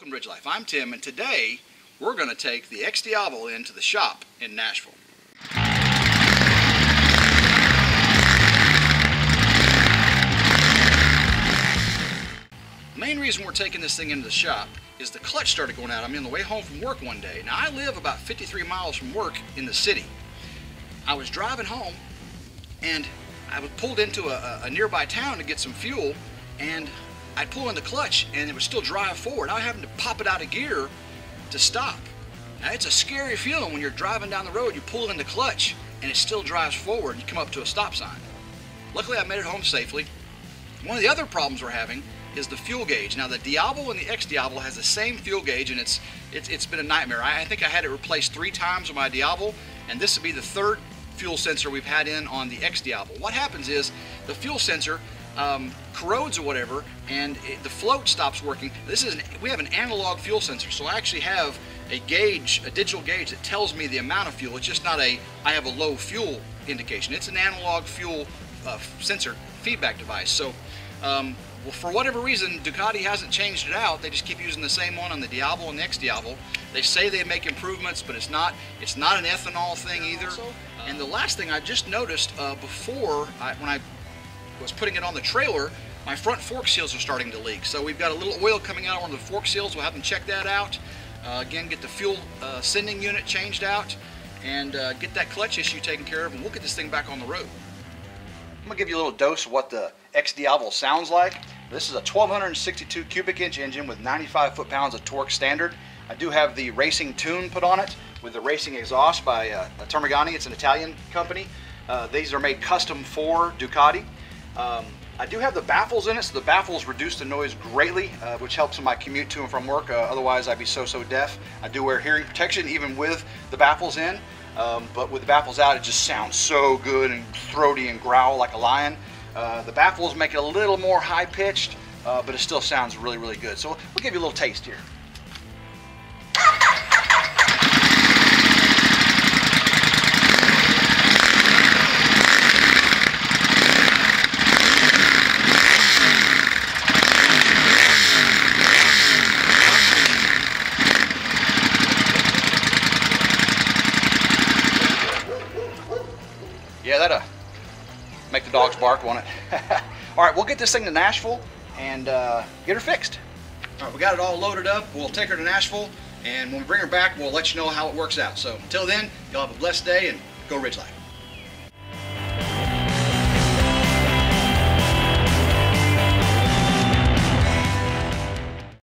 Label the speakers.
Speaker 1: welcome to RidgeLife. I'm Tim, and today we're going to take the XDiavel into the shop in Nashville. The main reason we're taking this thing into the shop is the clutch started going out. I'm on the way home from work one day. Now I live about 53 miles from work in the city. I was driving home and I was pulled into a nearby town to get some fuel, and I'd pull in the clutch and it would still drive forward. I was having to pop it out of gear to stop. Now it's a scary feeling when you're driving down the road, you pull in the clutch and it still drives forward and you come up to a stop sign. Luckily I made it home safely. One of the other problems we're having is the fuel gauge. Now the Diavel and the XDiavel has the same fuel gauge, and it's been a nightmare. I think I had it replaced 3 times on my Diavel, and this would be the 3rd fuel sensor we've had in on the XDiavel. What happens is the fuel sensor corrodes or whatever, and the float stops working. We have an analog fuel sensor, so I actually have a gauge, a digital gauge that tells me the amount of fuel. It's just not I have a low fuel indication. It's an analog fuel sensor feedback device. So well, for whatever reason, Ducati hasn't changed it out. They just keep using the same one on the Diavel and the XDiavel. They say they make improvements, but it's not an ethanol thing either. And the last thing I just noticed when I was putting it on the trailer, my front fork seals are starting to leak. So we've got a little oil coming out on the fork seals. We'll have them check that out. Again, get the fuel sending unit changed out, and get that clutch issue taken care of, and we'll get this thing back on the road. I'm going to give you a little dose of what the XDiavel sounds like. This is a 1262 cubic inch engine with 95 foot-pounds of torque standard. I do have the racing tune put on it with the racing exhaust by Termagani. It's an Italian company. These are made custom for Ducati. I do have the baffles in it, so the baffles reduce the noise greatly, which helps in my commute to and from work. Otherwise, I'd be so deaf. I do wear hearing protection even with the baffles in, but with the baffles out, it just sounds so good and throaty and growl like a lion. The baffles make it a little more high-pitched, but it still sounds really good. So we'll give you a little taste here. Yeah, that'll make the dogs bark, won't it? All right, we'll get this thing to Nashville and get her fixed. All right, we got it all loaded up. We'll take her to Nashville, and when we bring her back, we'll let you know how it works out. So until then, y'all have a blessed day and go RidgeLife.